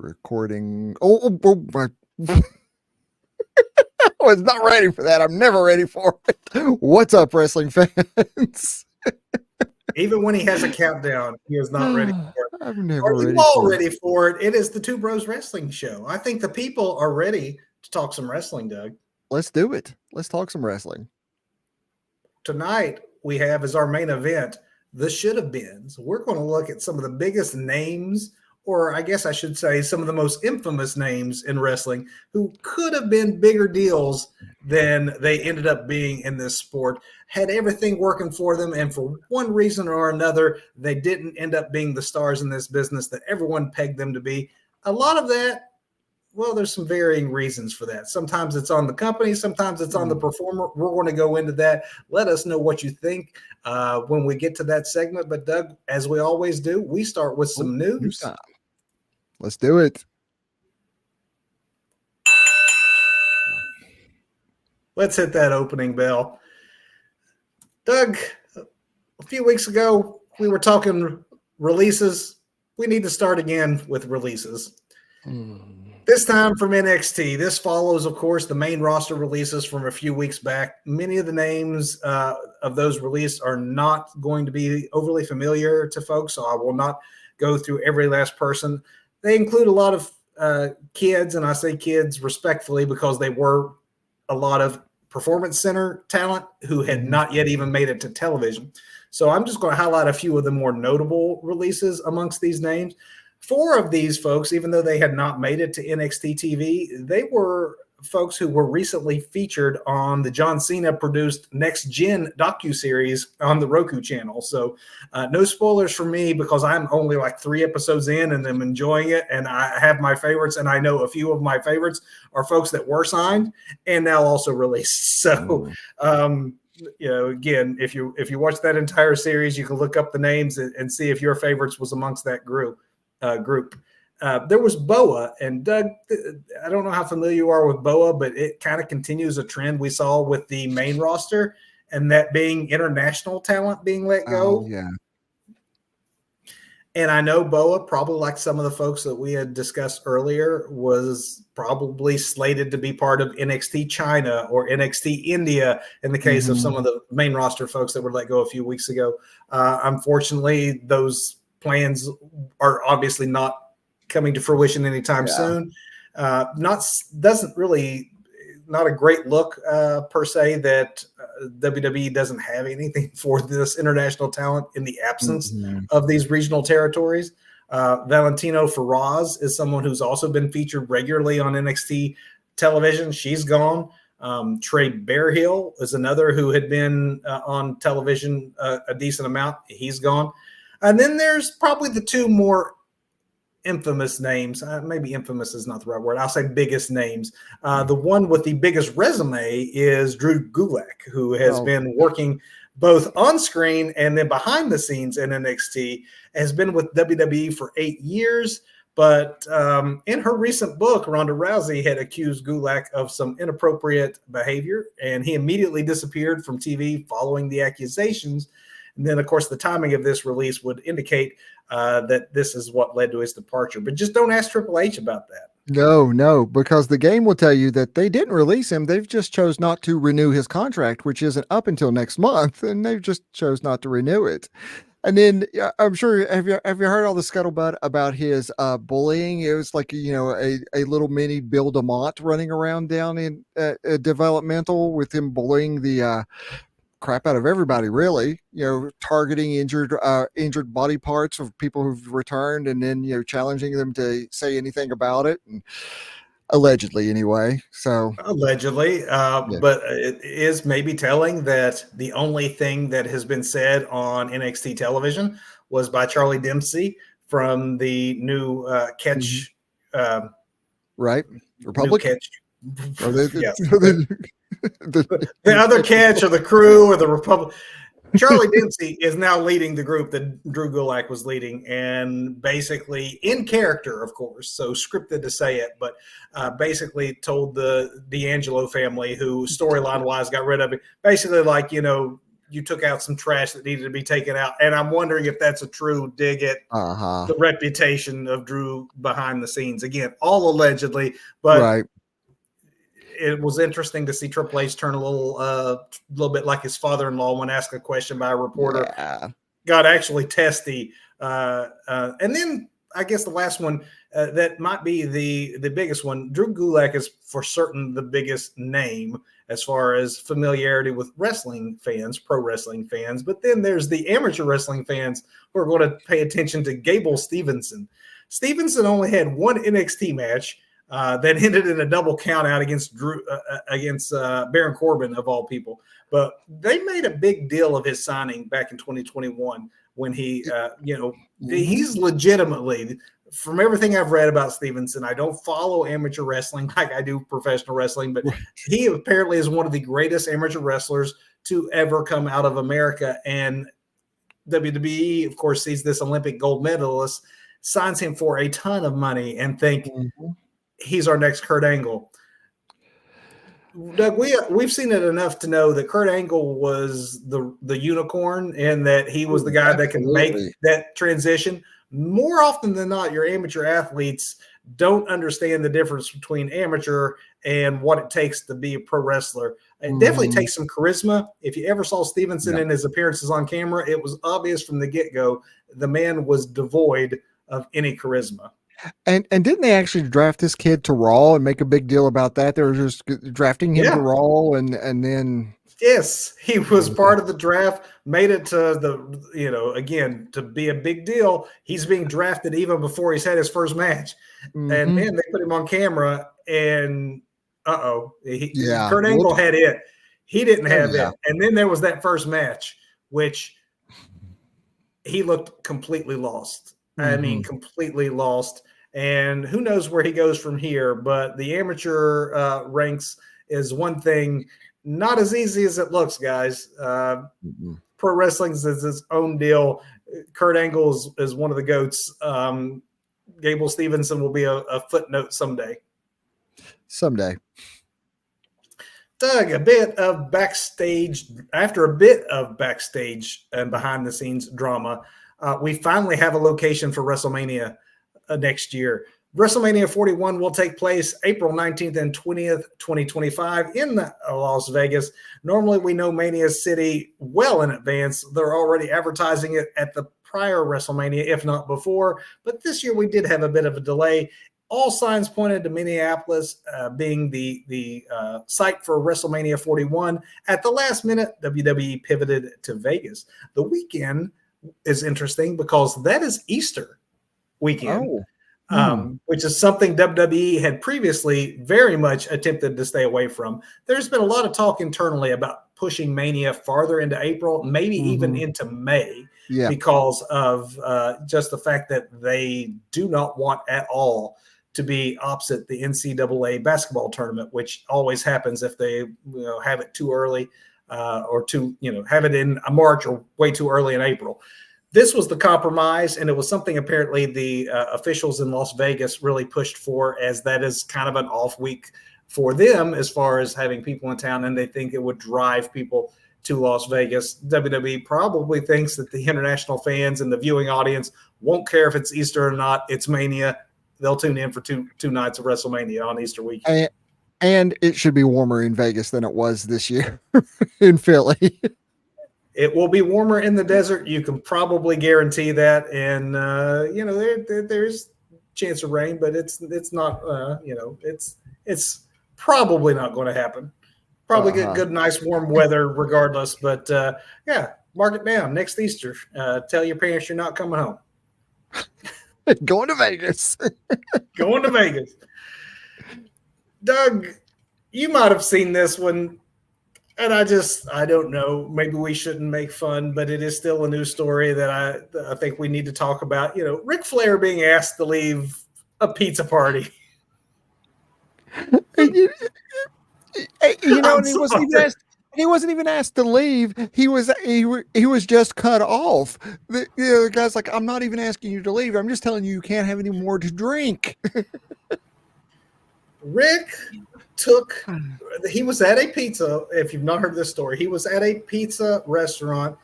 Recording. My. I was not ready for that. I'm never ready for it. What's up, wrestling fans? Even when he has a countdown, he is not ready for it. I'm never Are you ready all for ready for it? It is the Two Bros Wrestling Show. I think the people are ready to talk some wrestling, Doug. Let's do it. Let's talk some wrestling. Tonight, we have as our main event, the Should Have Beens. We're going to look at some of the biggest names, or I guess I should say some of the most infamous names in wrestling who could have been bigger deals than they ended up being in this sport, had everything working for them, and for one reason or another, they didn't end up being the stars in this business that everyone pegged them to be. A lot of that, well, there's some varying reasons for that. Sometimes it's on the company, sometimes it's on the performer. We're going to go into that. Let us know what you think when we get to that segment. But Doug, as we always do, we start with some news. Let's do it. Let's hit that opening bell. Doug, a few weeks ago, we were talking releases. We need to start again with releases. This time from NXT. This follows, of course, the main roster releases from a few weeks back. Many of the names of those released are not going to be overly familiar to folks, so I will not go through every last person. They include a lot of kids, and I say kids respectfully because they were a lot of performance center talent who had not yet even made it to television. So I'm just going to highlight a few of the more notable releases amongst these names. 4 of these folks, even though they had not made it to NXT TV, they were folks who were recently featured on the John Cena produced Next Gen docuseries on the Roku channel. So no spoilers for me because I'm only like 3 episodes in and I'm enjoying it. And I have my favorites. And I know a few of my favorites are folks that were signed and now also released. So, again, if you watch that entire series, you can look up the names and see if your favorites was amongst that group. There was BOA, and Doug, I don't know how familiar you are with BOA, but it kind of continues a trend we saw with the main roster, and that being international talent being let go. Yeah. And I know BOA, probably like some of the folks that we had discussed earlier, was probably slated to be part of NXT China or NXT India in the case of some of the main roster folks that were let go a few weeks ago. Unfortunately, those plans are obviously not coming to fruition anytime soon. Not a great look per se that WWE doesn't have anything for this international talent in the absence of these regional territories. Valentino Feroz is someone who's also been featured regularly on NXT television. She's gone. Trey Bearhill is another who had been on television a decent amount. He's gone. And then there's probably the 2 more infamous names. Maybe infamous is not the right word. I'll say biggest names. The one with the biggest resume is Drew Gulak, who has been working both on screen and then behind the scenes in NXT, has been with WWE for 8 years. But in her recent book, Ronda Rousey had accused Gulak of some inappropriate behavior, and he immediately disappeared from TV following the accusations. And then, of course, the timing of this release would indicate that this is what led to his departure. But just don't ask Triple H about that. No, because the game will tell you that they didn't release him. They've just chose not to renew his contract, which isn't up until next month, and they've just chose not to renew it. And then I'm sure have you heard all the scuttlebutt about his bullying? It was like a little mini Bill DeMott running around down in developmental with him bullying the crap out of everybody, really, targeting injured body parts of people who've returned and then, challenging them to say anything about it. And allegedly anyway. So allegedly, but it is maybe telling that the only thing that has been said on NXT television was by Charlie Dempsey from the new catch. Right. Republic. Catch. Yes. The other catch or the crew or the Republic. Charlie Dempsey is now leading the group that Drew Gulak was leading, and basically in character, of course, so scripted to say it, but basically told the D'Angelo family, who storyline wise got rid of it, basically like, you took out some trash that needed to be taken out. And I'm wondering if that's a true dig at Uh-huh. the reputation of Drew behind the scenes. Again, all allegedly, but Right. it was interesting to see Triple H turn a little bit like his father-in-law when asked a question by a reporter. Yeah. Got actually testy. And then I guess the last one that might be the biggest one. Drew Gulak is for certain the biggest name as far as familiarity with wrestling fans, pro wrestling fans. But then there's the amateur wrestling fans who are going to pay attention to Gable Stevenson. Stevenson only had one NXT match that ended in a double count out against Baron Corbin of all people. But they made a big deal of his signing back in 2021 when he, he's legitimately, from everything I've read about Stevenson, I don't follow amateur wrestling like I do professional wrestling, but he apparently is one of the greatest amateur wrestlers to ever come out of America. And WWE, of course, sees this Olympic gold medalist, signs him for a ton of money and think he's our next Kurt Angle. Doug, we've seen it enough to know that Kurt Angle was the unicorn and that he was the guy that can make that transition. More often than not, your amateur athletes don't understand the difference between amateur and what it takes to be a pro wrestler. It definitely takes some charisma. If you ever saw Stevenson in his appearances on camera, it was obvious from the get-go the man was devoid of any charisma. And didn't they actually draft this kid to Raw and make a big deal about that? They were just drafting him to Raw and then yes, he was part of the draft, made it to the, again, to be a big deal. He's being drafted even before he's had his first match. And man, they put him on camera and Kurt Angle had it. He didn't have it. And then there was that first match, which he looked completely lost. I mean, completely lost. And who knows where he goes from here. But the amateur ranks is one thing, not as easy as it looks, guys. Pro wrestling is its own deal. Kurt Angle is one of the GOATs. Gable Stevenson will be a footnote someday. Someday. Doug, after a bit of backstage and behind the scenes drama, we finally have a location for WrestleMania next year. WrestleMania 41 will take place April 19th and 20th, 2025 in Las Vegas. Normally, we know Mania City well in advance. They're already advertising it at the prior WrestleMania, if not before. But this year, we did have a bit of a delay. All signs pointed to Minneapolis being the site for WrestleMania 41. At the last minute, WWE pivoted to Vegas. The weekend is interesting because that is Easter weekend, which is something WWE had previously very much attempted to stay away from. There's been a lot of talk internally about pushing Mania farther into April, maybe even into May, because of just the fact that they do not want at all to be opposite the NCAA basketball tournament, which always happens if they have it too early or have it in March or way too early in April. This was the compromise, and it was something apparently the officials in Las Vegas really pushed for, as that is kind of an off week for them as far as having people in town, and they think it would drive people to Las Vegas. WWE probably thinks that the international fans and the viewing audience won't care if it's Easter or not. It's Mania. They'll tune in for two nights of WrestleMania on Easter weekend. And it should be warmer in Vegas than it was this year in Philly. It will be warmer in the desert. You can probably guarantee that. And, there's chance of rain, but it's not, it's probably not going to happen. Probably get good, nice, warm weather regardless. But, mark it down. Next Easter, tell your parents you're not coming home. Going to Vegas. Going to Vegas. Doug, you might have seen this one, and I don't know. Maybe we shouldn't make fun, but it is still a news story that I think we need to talk about. Ric Flair being asked to leave a pizza party. He wasn't even asked to leave. He was just cut off. The guy's like, I'm not even asking you to leave. I'm just telling you can't have any more to drink. Rick he was at a pizza. If you've not heard this story, he was at a pizza restaurant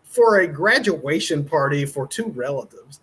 for a graduation party for two relatives.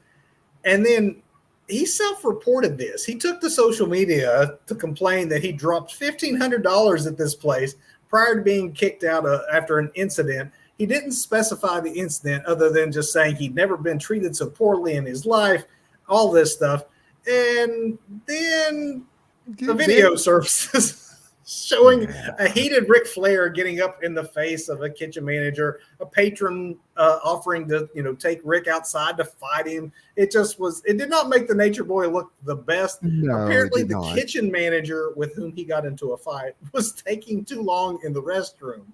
And then he self-reported this. He took to social media to complain that he dropped $1,500 at this place prior to being kicked out after an incident. He didn't specify the incident other than just saying he'd never been treated so poorly in his life, all this stuff. And then the video surfaces showing a heated Ric Flair getting up in the face of a kitchen manager, a patron offering to, take Rick outside to fight him. It did not make the Nature Boy look the best. No, apparently the kitchen manager with whom he got into a fight was taking too long in the restroom.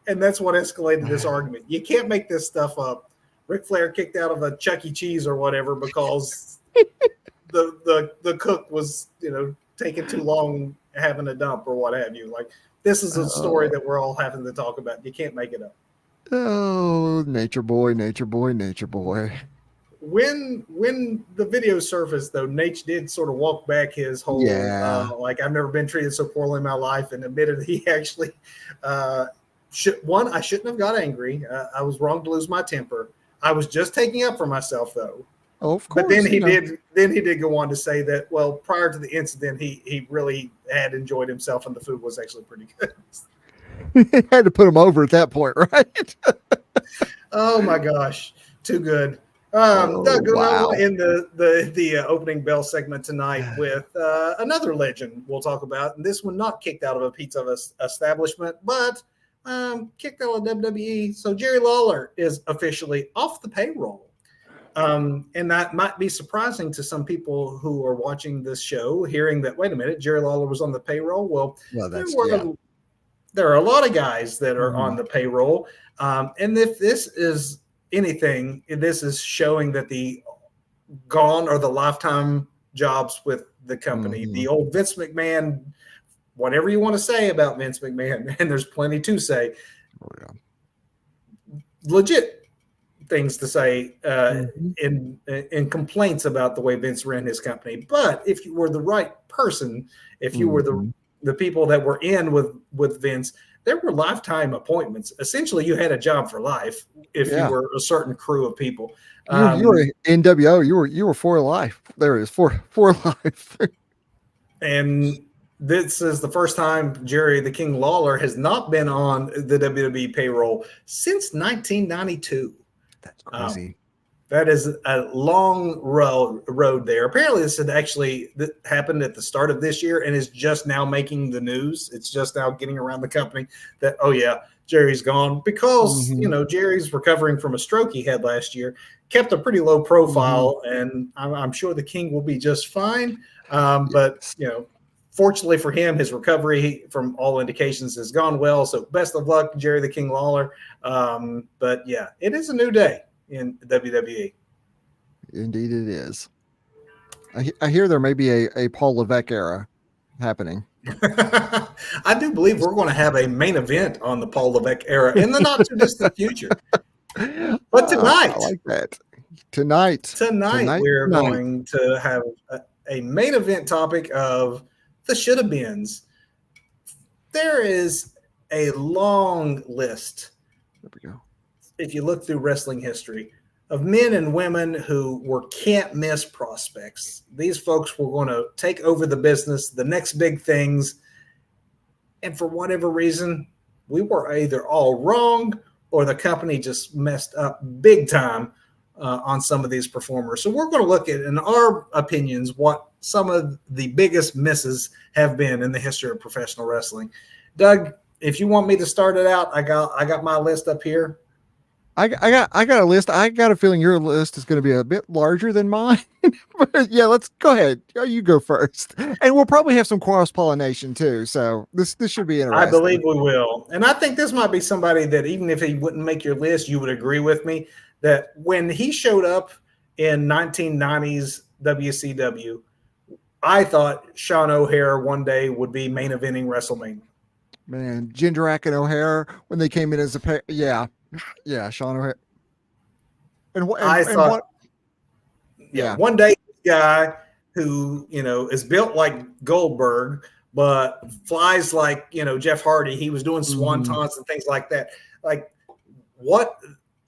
And that's what escalated this argument. You can't make this stuff up. Ric Flair kicked out of a Chuck E. Cheese or whatever because the cook was, taking too long having a dump or what have you. Like, this is a story that we're all having to talk about. You can't make it up. Oh, Nature Boy, Nature Boy, Nature Boy. When the video surfaced, though, Nate did sort of walk back his whole, I've never been treated so poorly in my life, and admitted he actually, I shouldn't have got angry. I was wrong to lose my temper. I was just taking up for myself, though. Oh, of course. But then he did go on to say that, well, prior to the incident, he really had enjoyed himself, and the food was actually pretty good. Had to put him over at that point, right? Oh my gosh, too good. Doug, wow. We'll end the opening bell segment tonight with another legend we'll talk about, and this one not kicked out of a pizza establishment, but kicked out of WWE. So Jerry Lawler is officially off the payroll. And that might be surprising to some people who are watching this show, hearing that, wait a minute, Jerry Lawler was on the payroll. Well, there are a lot of guys that are on the payroll. And if this is anything, this is showing that the gone are the lifetime jobs with the company. The old Vince McMahon, whatever you want to say about Vince McMahon, and there's plenty to say. Legit things to say in complaints about the way Vince ran his company. But if you were the right person, if you were the people that were in with Vince, there were lifetime appointments. Essentially, you had a job for life if you were a certain crew of people. You were NWO. You were for life. There it is, for life. And this is the first time Jerry the King Lawler has not been on the WWE payroll since 1992. That's crazy. That is a long road there. Apparently, this had actually happened at the start of this year and is just now making the news. It's just now getting around the company that, oh, yeah, Jerry's gone because, Jerry's recovering from a stroke he had last year, kept a pretty low profile, and I'm sure the King will be just fine. But, fortunately for him, his recovery from all indications has gone well. So best of luck, Jerry the King Lawler. But yeah, it is a new day in WWE. Indeed it is. I hear there may be a Paul Levesque era happening. I do believe we're going to have a main event on the Paul Levesque era in the not too distant future. But tonight, I like that. Tonight we're going to have a main event topic of the should have beens. There is a long list. There we go. If you look through wrestling history of men and women who were can't miss prospects. These folks were going to take over the business, the next big things. And for whatever reason, we were either all wrong or the company just messed up big time on some of these performers. So we're going to look at, in our opinions, what some of the biggest misses have been in the history of professional wrestling. Doug, if you want me to start it out, I got my list up here. I got a list. I got a feeling your list is going to be a bit larger than mine. But yeah, let's go ahead. You go first, and we'll probably have some cross pollination too. So this should be interesting. I believe we will, and I think this might be somebody that even if he wouldn't make your list, you would agree with me that when he showed up in 1990s WCW, I thought Sean O'Hare one day would be main eventing WrestleMania. Man, Jindrak and O'Hare when they came in as a pair, yeah, Sean O'Hare. And I thought, one day this guy who, is built like Goldberg, but flies like, Jeff Hardy. He was doing swantons and things like that. Like, what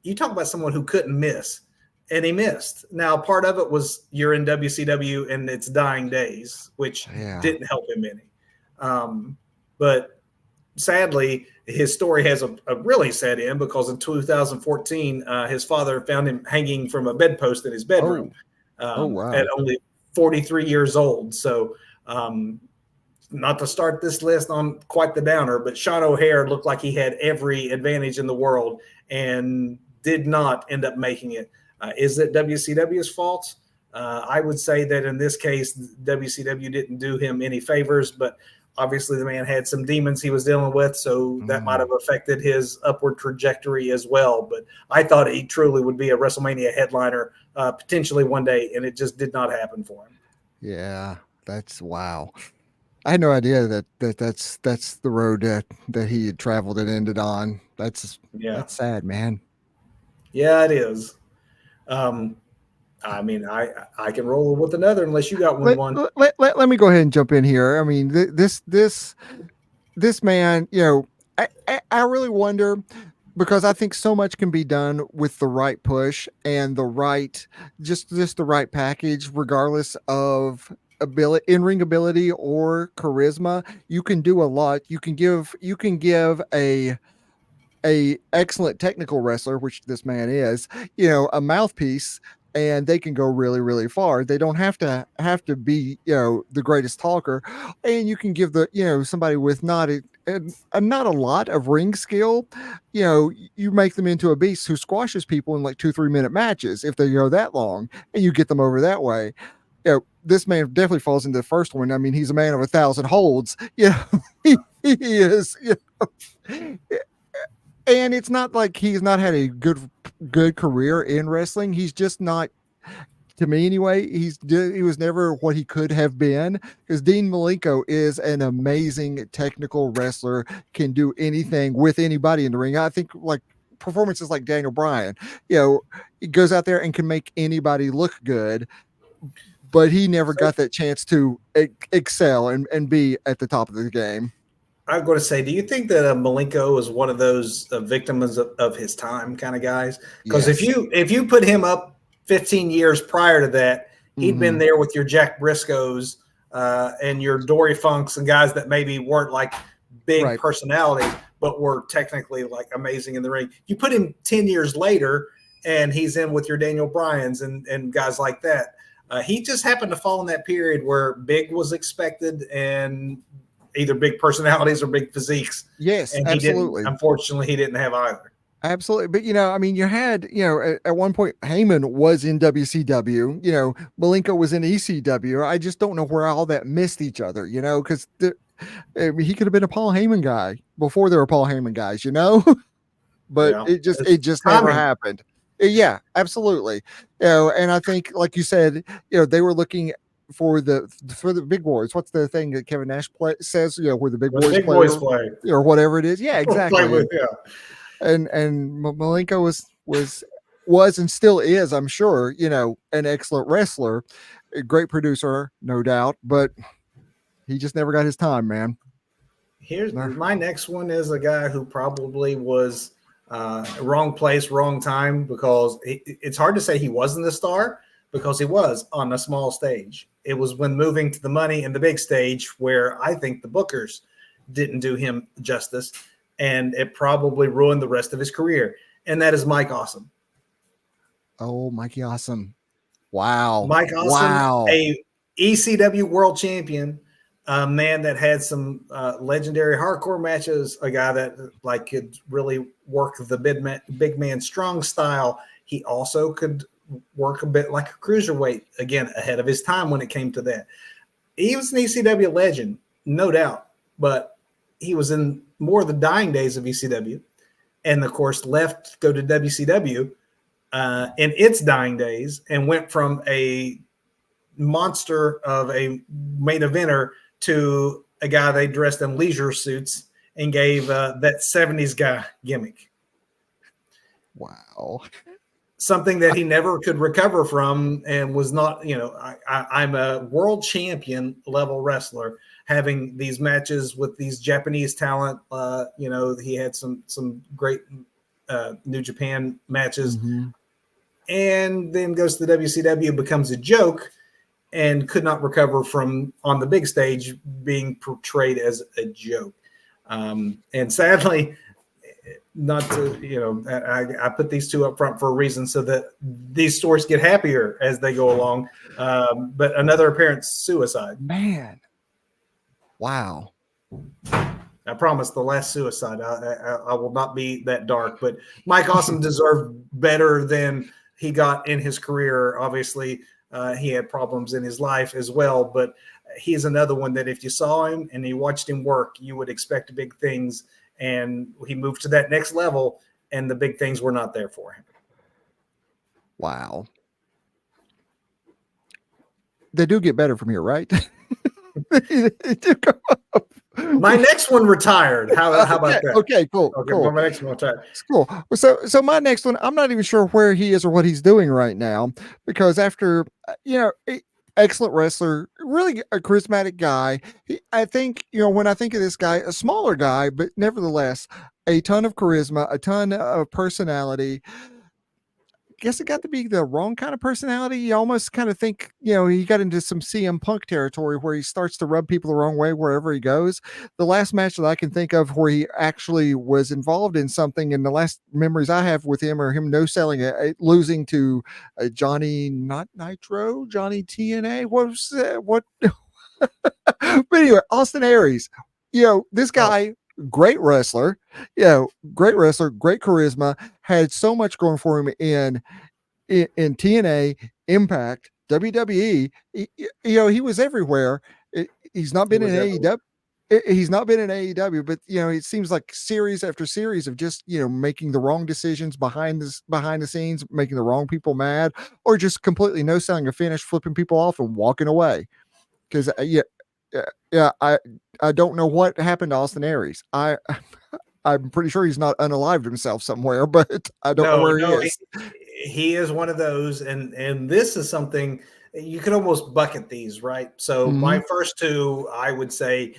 you talk about someone who couldn't miss, and he missed. Now, part of it was you're in WCW and its dying days, which didn't help him any. But sadly, his story has a really sad end, because in 2014, his father found him hanging from a bedpost in his bedroom wow. at only 43 years old. So, not to start this list on quite the downer, but Sean O'Hare looked like he had every advantage in the world and did not end up making it. Is it WCW's fault? I would say that in this case, WCW didn't do him any favors, but obviously the man had some demons he was dealing with, so that might have affected his upward trajectory as well. But I thought he truly would be a WrestleMania headliner potentially one day, and it just did not happen for him. Yeah, that's wow. I had no idea that's the road that he had traveled and ended on. That's sad, man. Yeah, it is. I mean, I can roll with another unless you got one. Let me go ahead and jump in here. I mean, this man, I really wonder, because I think so much can be done with the right push and the right, just the right package, regardless of ability, in-ring ability or charisma. You can do a lot. You can give a excellent technical wrestler, which this man is, a mouthpiece, and they can go really, really far. They don't have to be, the greatest talker, and you can give somebody with not a lot of ring skill, you make them into a beast who squashes people in like 2-3 minute matches if they go that long, and you get them over that way. This man definitely falls into the first one. I mean, he's a man of 1,000 holds. He is. And it's not like he's not had a good career in wrestling. He's just not, to me anyway. He was never what he could have been, because Dean Malenko is an amazing technical wrestler, can do anything with anybody in the ring. I think like performances like Daniel Bryan, he goes out there and can make anybody look good, but he never got that chance to excel and be at the top of the game. I'm going to say, do you think that Malenko is one of those victims of his time kind of guys? Because if you put him up 15 years prior to that, he'd been there with your Jack Briscoes and your Dory Funks and guys that maybe weren't like big personalities, but were technically like amazing in the ring. You put him 10 years later, and he's in with your Daniel Bryans and guys like that. He just happened to fall in that period where big was expected, and either big personalities or big physiques. Yes, and absolutely. Unfortunately, he didn't have either. Absolutely. But, I mean, you had, at one point, Heyman was in WCW, Malenko was in ECW. I just don't know where all that missed each other, because he could have been a Paul Heyman guy before there were Paul Heyman guys, but it just never happened. Yeah, absolutely. And I think, like you said, they were looking for the big boys. What's the thing that Kevin Nash says? Where the big boys play, or whatever it is. Yeah, exactly. And Malenko was and still is, I'm sure, an excellent wrestler, a great producer, no doubt, but he just never got his time, man. Here's my next one is a guy who probably was wrong place, wrong time, because it's hard to say he wasn't the star, because he was on a small stage. It was when moving to the money and the big stage where I think the bookers didn't do him justice, and it probably ruined the rest of his career. And that is Mike Awesome. Oh, Mikey Awesome. Wow. Mike Awesome, a ECW world champion, a man that had some legendary hardcore matches, a guy that like could really work the big man strong style. He also could work a bit like a cruiserweight, again, ahead of his time when it came to that. He was an ECW legend, no doubt, but he was in more of the dying days of ECW, and of course left to go to WCW in its dying days, and went from a monster of a main eventer to a guy they dressed in leisure suits and gave that 70s guy gimmick. Wow. something that he never could recover from, and was not, I'm a world champion level wrestler having these matches with these Japanese talent. He had some great New Japan matches, and then goes to the WCW, becomes a joke, and could not recover from on the big stage being portrayed as a joke. And sadly, not to, I put these two up front for a reason, so that these stories get happier as they go along. But another apparent suicide. Man. Wow. I promise the last suicide, I will not be that dark, but Mike Awesome deserved better than he got in his career. Obviously, he had problems in his life as well, but he's another one that if you saw him and you watched him work, you would expect big things. And he moved to that next level, and the big things were not there for him. Wow. They do get better from here, right? They do go up. My next one retired. How about that? Okay, cool. Okay, cool. well, my next one retired. It's cool. So my next one, I'm not even sure where he is or what he's doing right now, because after, excellent wrestler, really a charismatic guy. I think, when I think of this guy, a smaller guy, but nevertheless, a ton of charisma, a ton of personality. Guess it got to be the wrong kind of personality. You almost kind of think, he got into some CM Punk territory where he starts to rub people the wrong way wherever he goes. The last match that I can think of where he actually was involved in something, and the last memories I have with him are him no-selling, losing to Johnny, not Nitro, Johnny TNA. What was that? What? But anyway, Austin Aries, this guy, great wrestler, great charisma, had so much going for him in TNA, Impact, WWE. He was everywhere. He's not been in AEW. He's not been in AEW, but it seems like series after series of just making the wrong decisions behind the scenes, making the wrong people mad, or just completely no selling a finish, flipping people off and walking away. Because I don't know what happened to Austin Aries. I'm pretty sure he's not unalived himself somewhere, but I don't know where he is. He is one of those, and this is something you can almost bucket these, right? So my first two, I would say,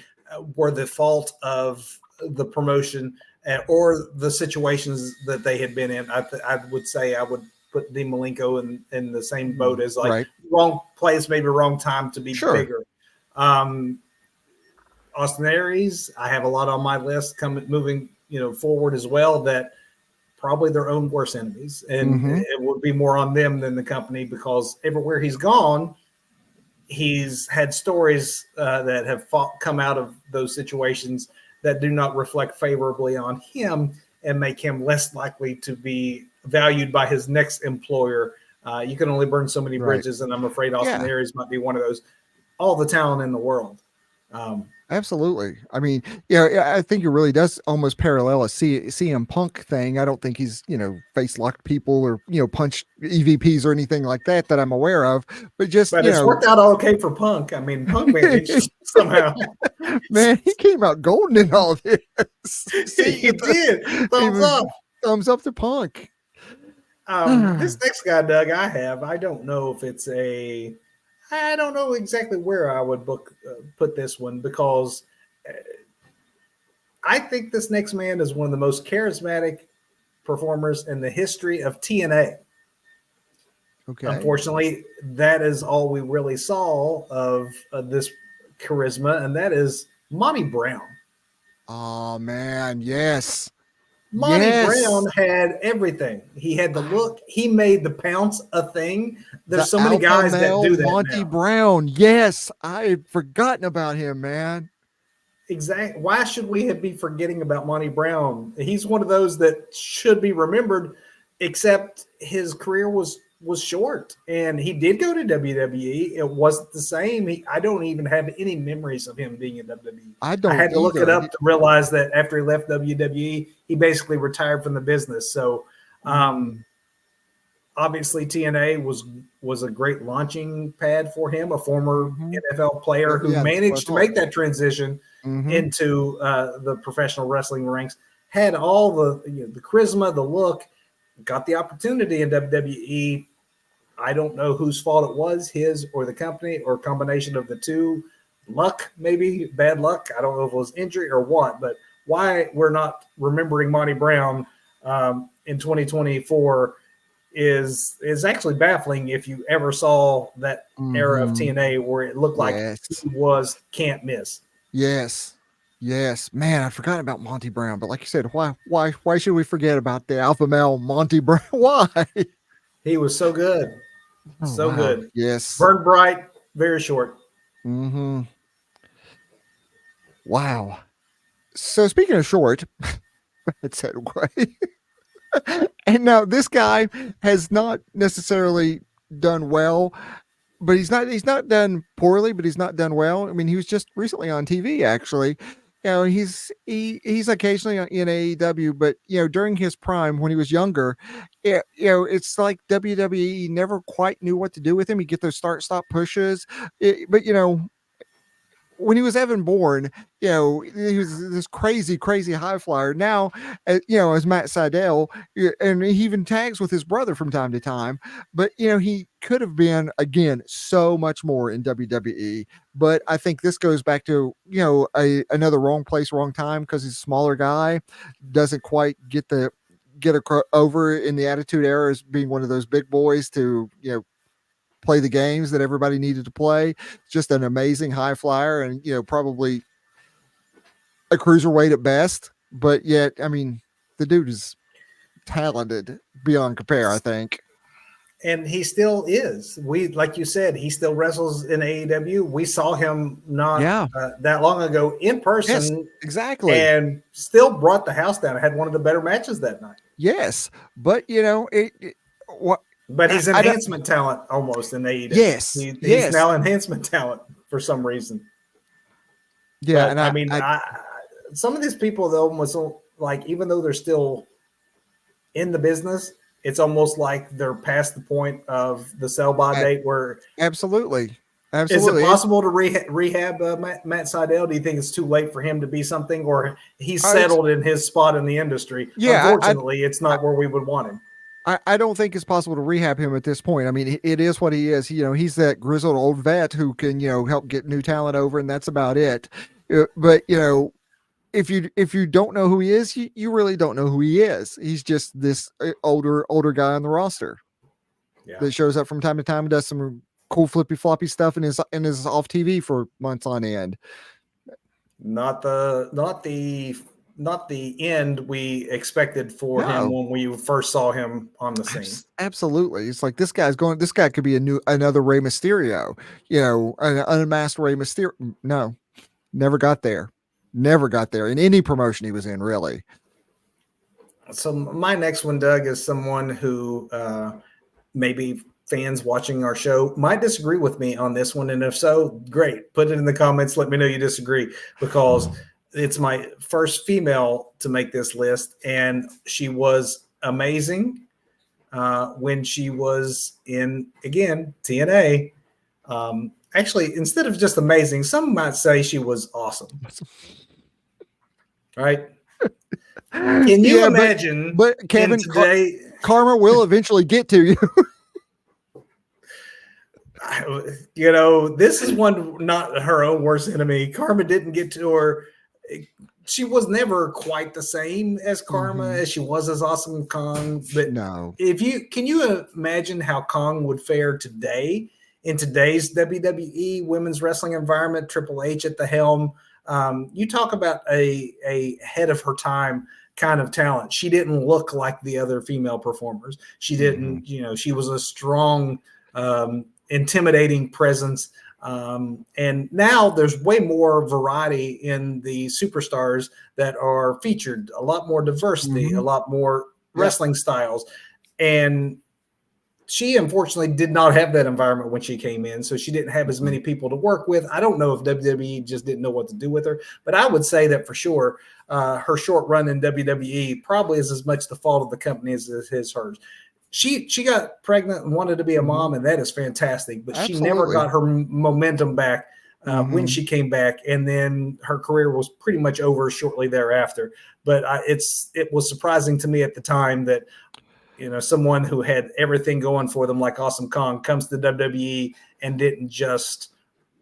were the fault of the promotion or the situations that they had been in. I would say I would put Dean Malenko in the same boat as wrong place, maybe wrong time to be bigger. Austin Aries, I have a lot on my list moving forward as well, that probably their own worst enemies, and it would be more on them than the company, because everywhere he's gone, he's had stories that have come out of those situations that do not reflect favorably on him and make him less likely to be valued by his next employer. You can only burn so many bridges, and I'm afraid Austin Aries might be one of those. All the talent in the world. Absolutely. I mean, I think it really does almost parallel a CM Punk thing. I don't think he's, face locked people or, punched EVPs or anything like that I'm aware of, but it's worked out okay for Punk. I mean, Punk managed somehow. Man, he came out golden in all this. He did. Thumbs up to Punk. This next guy, Doug, I don't know if it's I don't know exactly where I would put this one, because I think this next man is one of the most charismatic performers in the history of TNA. Okay. Unfortunately, that is all we really saw of this charisma, and that is Monty Brown. Oh, man, yes. Monty Brown had everything. He had the look. He made the pounce a thing. There's so many guys that do that. Monty Brown. Yes, I had forgotten about him, man. Exactly. Why should we be forgetting about Monty Brown? He's one of those that should be remembered, except his career was short, and he did go to WWE. It wasn't the same. I don't even have any memories of him being in WWE. I had to look it up to realize that after he left WWE, he basically retired from the business. So obviously TNA was a great launching pad for him, a former NFL player who managed to make that transition into the professional wrestling ranks, had all the charisma, the look, got the opportunity in WWE. I don't know whose fault it was, his or the company, or a combination of the two. Luck, maybe bad luck. I don't know if it was injury or what, but why we're not remembering Monty Brown in 2024 is actually baffling. If you ever saw that era of TNA where it looked like Yes. he was can't miss. Yes. Yes. Man, I forgot about Monty Brown, but like you said, why should we forget about the alpha male Monty Brown? Why? He was so good. Oh, So wow. good. Yes. Burned bright, very short. Mm-hmm. Wow. So speaking of short, it said way. And now this guy has not necessarily done well, but he's not done poorly, but he's not done well. I mean, he was just recently on TV actually. He's occasionally in AEW, but during his prime when he was younger, it's like WWE never quite knew what to do with him. He get those start stop pushes, but when he was Evan Bourne, he was this crazy, crazy high flyer. Now, as Matt Sydal, and he even tags with his brother from time to time. But he could have been again so much more in WWE. But I think this goes back to another wrong place, wrong time because he's a smaller guy, doesn't quite over in the Attitude Era as being one of those big boys to play the games that everybody needed to play. Just an amazing high flyer and, probably a cruiserweight at best. But yet, I mean, the dude is talented beyond compare, I think. And he still is. Like you said, he still wrestles in AEW. We saw him not that long ago in person. Yes, exactly. And still brought the house down. I had one of the better matches that night. Yes. But, but he's enhancement talent almost in AEW. Yes. He's now enhancement talent for some reason. Yeah. But, some of these people, though, almost like, even though they're still in the business, it's almost like they're past the point of the sell-by date where absolutely. Is it possible to rehab Matt Sydal? Do you think it's too late for him to be something, or he's settled in his spot in the industry? Yeah, unfortunately, it's not where we would want him. I don't think it's possible to rehab him at this point. I mean, it is what he is. He's that grizzled old vet who can, help get new talent over, and that's about it. But if you don't know who he is, you really don't know who he is. He's just this older guy on the roster that shows up from time to time and does some cool flippy floppy stuff and is off TV for months on end. Not the end we expected for him when we first saw him on the scene. Absolutely. It's like this guy could be another Rey Mysterio, an unmasked Rey Mysterio. No, never got there in any promotion he was in, really. So my next one, Doug, is someone who maybe fans watching our show might disagree with me on this one. And if so, great. Put it in the comments. Let me know you disagree, because it's my first female to make this list. And she was amazing when she was in, again, TNA. Actually, instead of just amazing, some might say she was awesome. Right? Can you imagine? But Kevin, today, karma will eventually get to you. This is one, not her own worst enemy. Karma didn't get to her. She was never quite the same as Karma as she was as Awesome Kong. But no, can you imagine how Kong would fare today in today's WWE women's wrestling environment? Triple H at the helm. You talk about a head of her time kind of talent. She didn't look like the other female performers. She didn't, she was a strong, intimidating presence. And now there's way more variety in the superstars that are featured, a lot more diversity, a lot more wrestling styles. And she unfortunately did not have that environment when she came in. So she didn't have as many people to work with. I don't know if WWE just didn't know what to do with her, but I would say that for sure, her short run in WWE probably is as much the fault of the company as it is hers. She got pregnant and wanted to be a mom, and that is fantastic, but she never got her momentum back when she came back. And then her career was pretty much over shortly thereafter. But it was surprising to me at the time that someone who had everything going for them, like Awesome Kong, comes to WWE and didn't just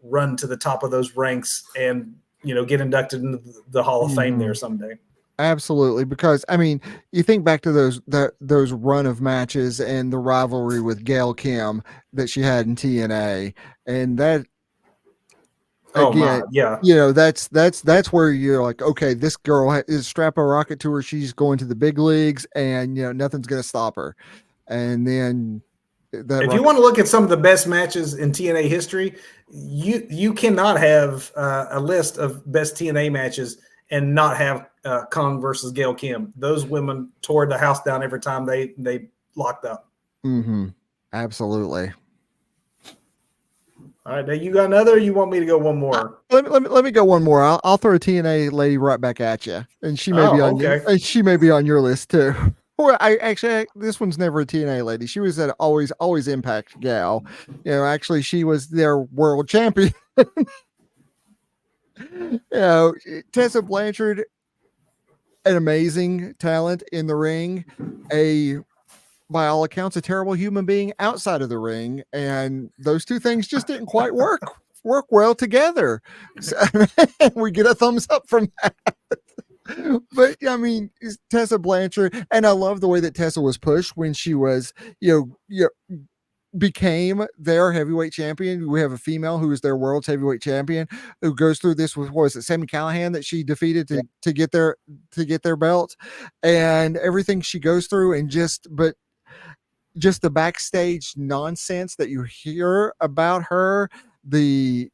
run to the top of those ranks and get inducted into the Hall of Fame there someday. Absolutely, because I mean, you think back to those run of matches and the rivalry with Gail Kim that she had in TNA, and that again, that's where you're like, okay, this girl is strap a rocket to her. She's going to the big leagues, and nothing's gonna stop her. And then if you want to look at some of the best matches in TNA history, you cannot have a list of best TNA matches and not have Kong versus Gail Kim. Those women tore the house down every time they locked up. Absolutely. All right, now you got another. Or you want me to go one more? Let me go one more. I'll throw a TNA lady right back at you, and she may be on she may be on your list too. Well, this one's never a TNA lady. She was an always Impact gal. Actually, she was their world champion. Tessa Blanchard, an amazing talent in the ring, by all accounts, a terrible human being outside of the ring, and those two things just didn't quite work well together. So, we get a thumbs up from that. But I mean, Tessa Blanchard, and I love the way that Tessa was pushed when she was, became their heavyweight champion. We have a female who is their world's heavyweight champion who goes through this with, what was it, Sami Callihan that she defeated to get their belt, and everything she goes through, and just the backstage nonsense that you hear about her, the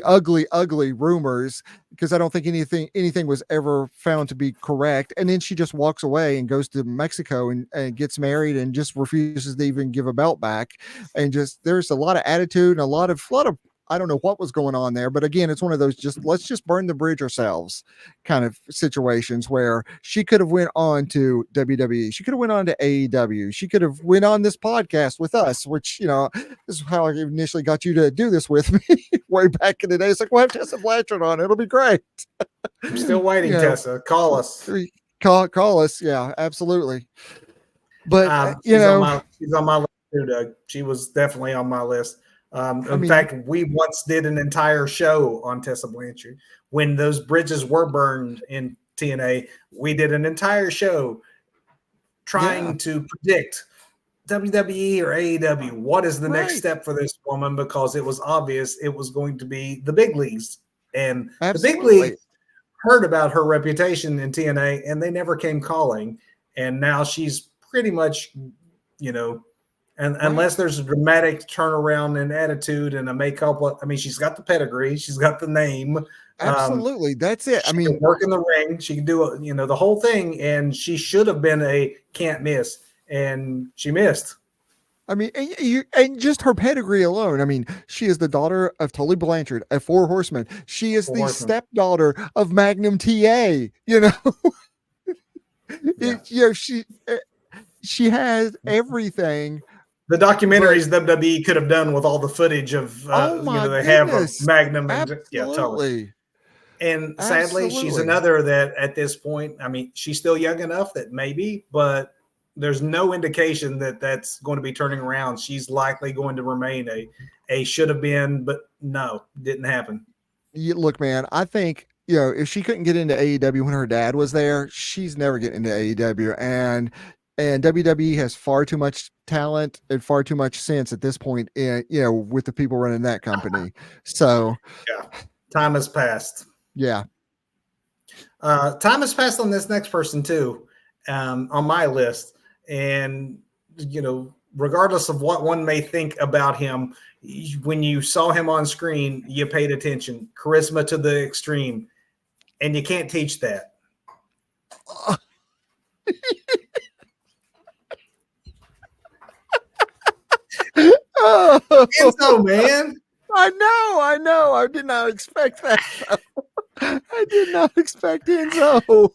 ugly rumors, because I don't think anything was ever found to be correct. And then she just walks away and goes to Mexico and gets married and just refuses to even give a belt back. And just, there's a lot of attitude and a lot of I don't know what was going on there, but again, it's one of those let's just burn the bridge ourselves kind of situations where she could have went on to WWE. She could have went on to AEW. She could have went on this podcast with us, which, this is how I initially got you to do this with me way back in the day. It's like, we'll have Tessa Blanchard on. It'll be great. I'm still waiting, Tessa. Call us. Call us. Yeah, absolutely. But, she's on my list too, Doug. She was definitely on my list. In fact, we once did an entire show on Tessa Blanchard. When those bridges were burned in TNA, we did an entire show trying to predict WWE or AEW. What is the next step for this woman? Because it was obvious it was going to be the big leagues. And the big leagues heard about her reputation in TNA, and they never came calling. And now she's pretty much, and unless there's a dramatic turnaround in attitude and a makeup, she's got the pedigree, she's got the name. Absolutely, that's it. She can work in the ring, she can do the whole thing, and she should have been a can't miss, and she missed. And just her pedigree alone. She is the daughter of Tully Blanchard, a Four Horsemen. She is the stepdaughter of Magnum TA. She has everything. The documentaries WWE could have done with all the footage of they have of Magnum. Absolutely. And sadly, she's another that at this point, she's still young enough that maybe, but there's no indication that that's going to be turning around. She's likely going to remain a should have been, but no, didn't happen. Look, man, I think, if she couldn't get into AEW when her dad was there, she's never getting into AEW. And WWE has far too much talent and far too much sense at this point, with the people running that company. So, time has passed. Yeah. Time has passed on this next person too, on my list. And, regardless of what one may think about him, when you saw him on screen, you paid attention. Charisma to the extreme. And you can't teach that. Enzo, man. I know. I did not expect that. I did not expect Enzo.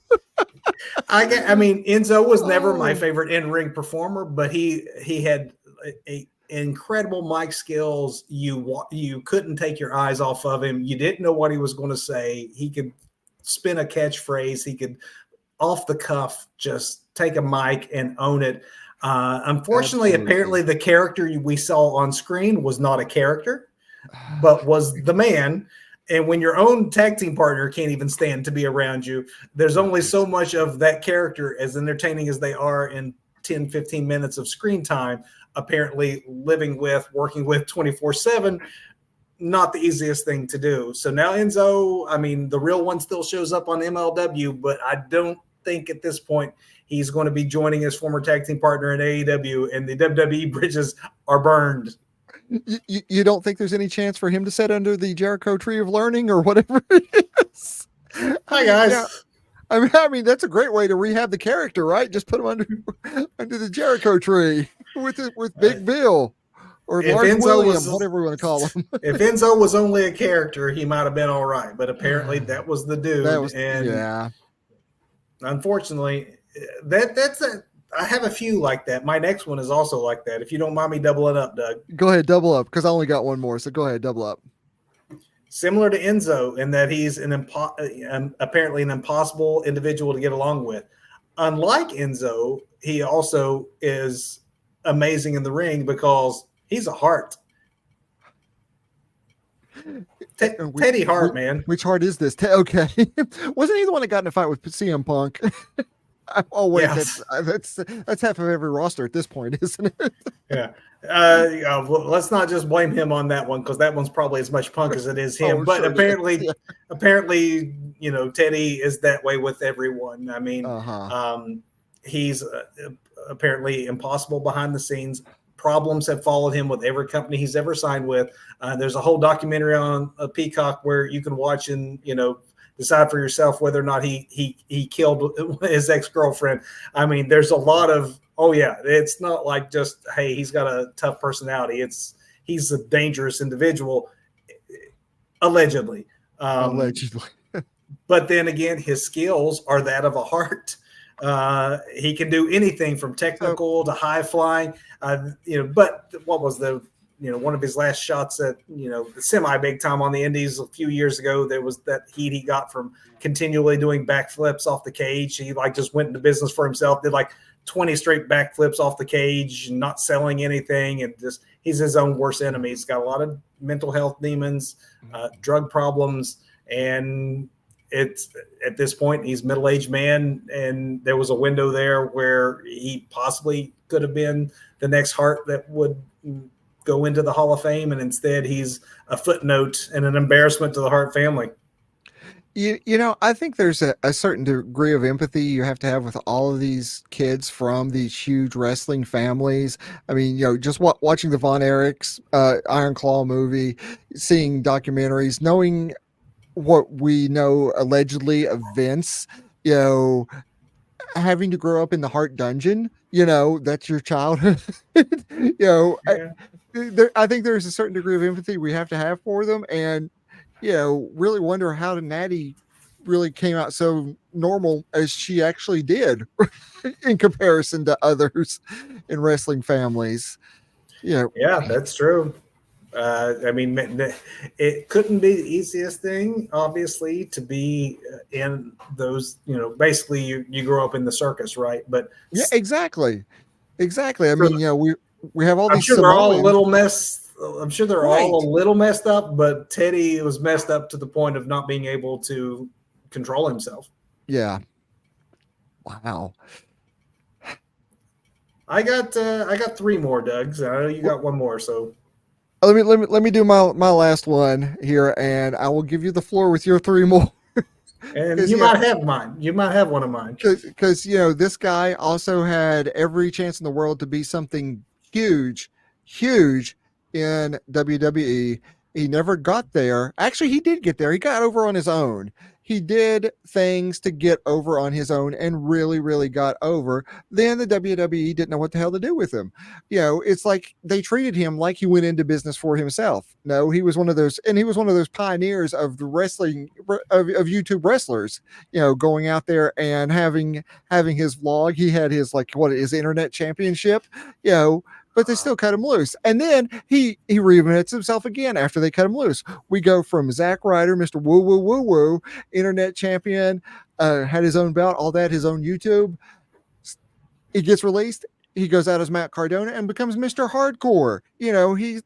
Enzo was never my favorite in-ring performer, but he had a incredible mic skills. You couldn't take your eyes off of him. You didn't know what he was going to say. He could spin a catchphrase. He could off the cuff just take a mic and own it. Unfortunately, apparently, Absolutely. the character we saw on screen was not a character, but was the man. And when your own tag team partner can't even stand to be around you, there's only so much of that character, as entertaining as they are in 10, 15 minutes of screen time, apparently living with, working with 24/7, not the easiest thing to do. So now Enzo, I mean, the real one still shows up on MLW, but I don't think at this point he's going to be joining his former tag team partner in AEW, and the WWE bridges are burned. You don't think there's any chance for him to sit under the Jericho Tree of Learning or whatever it is? Hi, guys. Yeah. I mean, that's a great way to rehab the character, right? Just put him under the Jericho tree with Big Bill or If Large Enzo William, was whatever we want to call him. if Enzo was only a character, he might have been all right. But apparently, that was the dude. That was and yeah. Unfortunately, that's a. I have a few like that. My next one is also like that. If you don't mind me doubling up, Doug. Go ahead, double up because I only got one more. So go ahead, double up. Similar to Enzo in that he's apparently an impossible individual to get along with. Unlike Enzo, he also is amazing in the ring because he's a heart. Teddy Hart, man. Which heart is this? Okay. Wasn't he the one that got in a fight with CM Punk? Oh wait, Yes. that's half of every roster at this point, isn't it? Yeah. Well, let's not just blame him on that one because that one's probably as much Punk as it is him. But sure apparently, Teddy is that way with everyone. I mean, he's apparently impossible behind the scenes. Problems have followed him with every company he's ever signed with. There's a whole documentary on Peacock where you can watch and decide for yourself whether or not he killed his ex-girlfriend. I mean, there's a lot of it's not like just hey, he's got a tough personality. He's a dangerous individual, allegedly. Allegedly. But then again, his skills are that of a heart. He can do anything from technical to high flying. But what was one of his last shots at the semi big time on the Indies a few years ago? There was that heat he got from continually doing backflips off the cage. He just went into business for himself, did like 20 straight backflips off the cage, not selling anything, and just he's his own worst enemy. He's got a lot of mental health demons, drug problems, and it's at this point he's a middle-aged man, and there was a window there where he possibly could have been the next Hart that would go into the Hall of Fame, and instead he's a footnote and an embarrassment to the Hart family. I think there's a certain degree of empathy you have to have with all of these kids from these huge wrestling families. I mean, just watching the Von Erichs Iron Claw movie, seeing documentaries, knowing what we know allegedly of Vince, having to grow up in the Hart dungeon, that's your childhood. I think there's a certain degree of empathy we have to have for them, and really wonder how Natty really came out so normal as she actually did in comparison to others in wrestling families. Yeah, that's true. I mean, it couldn't be the easiest thing, obviously, to be in those, basically you grow up in the circus, right? But yeah, exactly. I mean, we have all these. I'm sure they're all a little messed. I'm sure they're all a little messed up, but Teddy was messed up to the point of not being able to control himself. Yeah. Wow. I got 3 more, Doug. So I know you got one more, so let me do my last one here, and I will give you the floor with your 3 more. And you might have mine. You might have one of mine. Because this guy also had every chance in the world to be something huge in WWE. He never got there. Actually, he did get there. He got over on his own. He did things to get over on his own and really, really got over. Then the WWE didn't know what the hell to do with him. It's like they treated him like he went into business for himself. No, he was one of those, and he was one of those pioneers of the wrestling of YouTube wrestlers, going out there and having his vlog. He had his his internet championship, but they still cut him loose. And then he reinvents himself again after they cut him loose. We go from Zack Ryder, Mr. Woo Woo Woo Woo, internet champion, had his own belt, all that, his own YouTube. He gets released. He goes out as Matt Cardona and becomes Mr. Hardcore.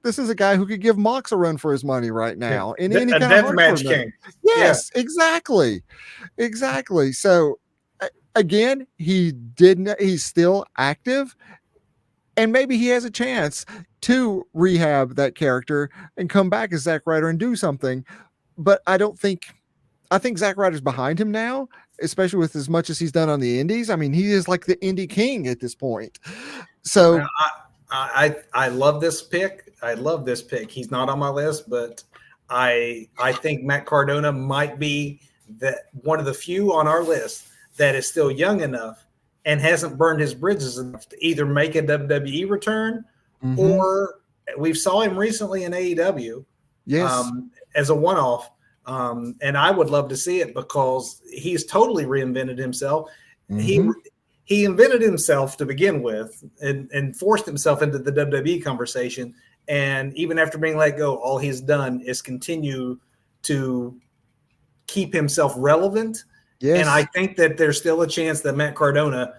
This is a guy who could give Mox a run for his money right Yeah. now in any A kind of death hardcore match match. king. Yeah. Yes, exactly. Exactly. So again, he's still active, and maybe he has a chance to rehab that character and come back as Zack Ryder and do something. But I think Zack Ryder's behind him now, especially with as much as he's done on the indies. I mean, he is like the indie king at this point. So I love this pick. I love this pick. He's not on my list, but I think Matt Cardona might be one of the few on our list that is still young enough and hasn't burned his bridges enough to either make a WWE return or we've saw him recently in AEW yes, as a one-off. And I would love to see it because he's totally reinvented himself. He invented himself to begin with and forced himself into the WWE conversation. And even after being let go, all he's done is continue to keep himself relevant. yes. And I think that there's still a chance that Matt Cardona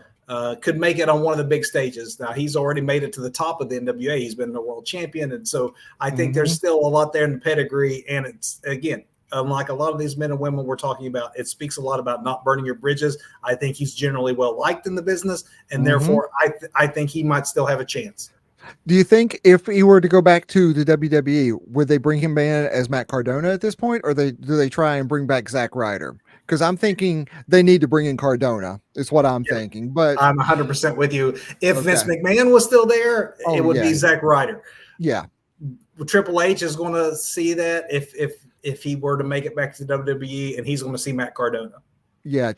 could make it on one of the big stages. Now, he's already made it to the top of the NWA. He's been the world champion. And so I think there's still a lot there in the pedigree. And it's, again, unlike a lot of these men and women we're talking about, it speaks a lot about not burning your bridges. I think he's generally well liked in the business, and therefore I think he might still have a chance. Do you think if he were to go back to the WWE, would they bring him in as Matt Cardona at this point, or do they try and bring back Zack Ryder? Because I'm thinking they need to bring in Cardona. Is what I'm thinking. But I'm 100% with you. If Vince McMahon was still there, it would be Zack Ryder. Yeah. Triple H is going to see that if he were to make it back to the WWE, and he's going to see Matt Cardona. Yeah,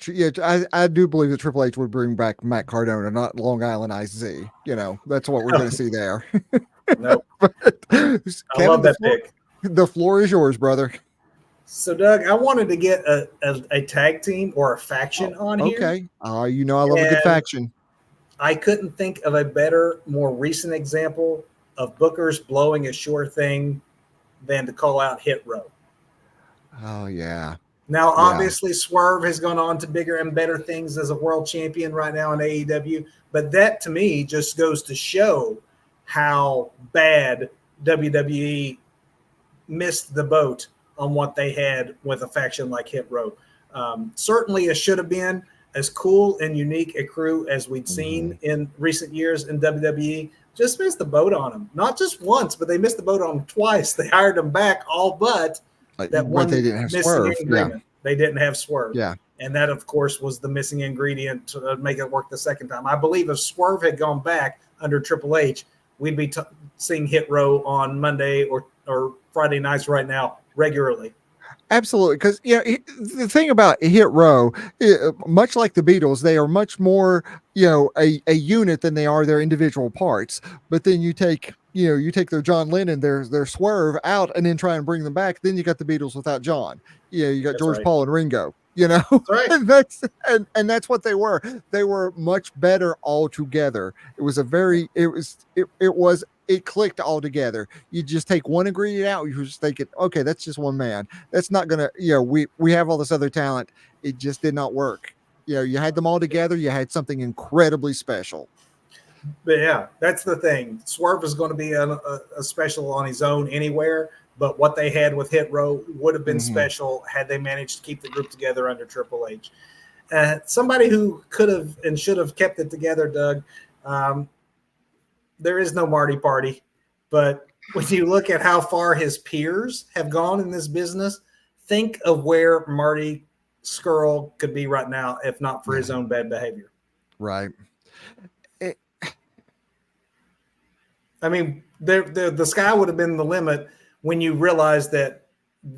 I do believe that Triple H would bring back Matt Cardona, not Long Island IZ. That's what we're going to see there. Nope. Kevin, I love that pick. The floor is yours, brother. So, Doug, I wanted to get a tag team or a faction on here. Okay. I love a good faction. I couldn't think of a better, more recent example of bookers blowing a sure thing than to call out Hit Row. Oh, yeah. Now, obviously, Swerve has gone on to bigger and better things as a world champion right now in AEW. But that, to me, just goes to show how bad WWE missed the boat on what they had with a faction like Hit Row. Certainly, it should have been as cool and unique a crew as we'd seen in recent years in WWE. Just missed the boat on them. Not just once, but they missed the boat on them twice. They hired them back, all but that one they didn't have Swerve. Ingredient. They didn't have Swerve. Yeah. And that, of course, was the missing ingredient to make it work the second time. I believe if Swerve had gone back under Triple H, we'd be seeing Hit Row on Monday or Friday nights right now regularly. Absolutely, because the thing about Hit Row, much like the Beatles, they are much more a unit than they are their individual parts. But then you take their John Lennon, their Swerve out, and then try and bring them back. Then you got the Beatles without John. You got George, Paul, and Ringo. That's right. and that's what they were. They were much better all together. It clicked all together. You just take one ingredient out, you just think okay, that's just one man. That's not gonna, we have all this other talent. It just did not work. You had them all together, you had something incredibly special. But yeah, that's the thing. Swerve is going to be a special on his own anywhere, but what they had with Hit Row would have been special had they managed to keep the group together under Triple H. Somebody who could have and should have kept it together, Doug, there is no Marty Party, but when you look at how far his peers have gone in this business, think of where Marty Scurll could be right now, if not for his own bad behavior. Right. I mean, the sky would have been the limit when you realize that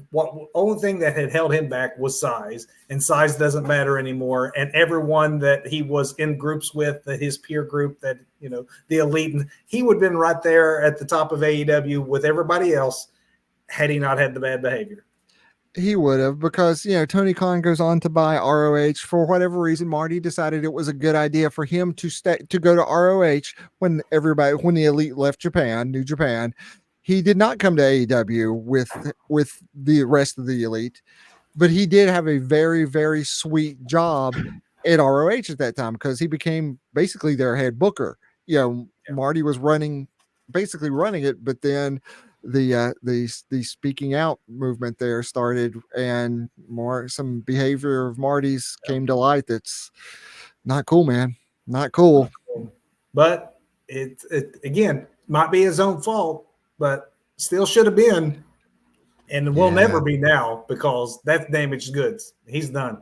what only thing that had held him back was size, and size doesn't matter anymore. And everyone that he was in groups with, that his peer group, that the elite, he would have been right there at the top of AEW with everybody else had he not had the bad behavior. He would have, because Tony Khan goes on to buy ROH. For whatever reason, Marty decided it was a good idea for him to go to ROH when the elite left New Japan. He did not come to AEW with the rest of the elite, but he did have a very, very sweet job at ROH at that time because he became basically their head booker. Marty was basically running it, but then the speaking out movement there started, and some behavior of Marty's came to light that's not cool, man. Not cool. But it again might be his own fault, but still should have been, and will never be now because that's damaged goods. He's done.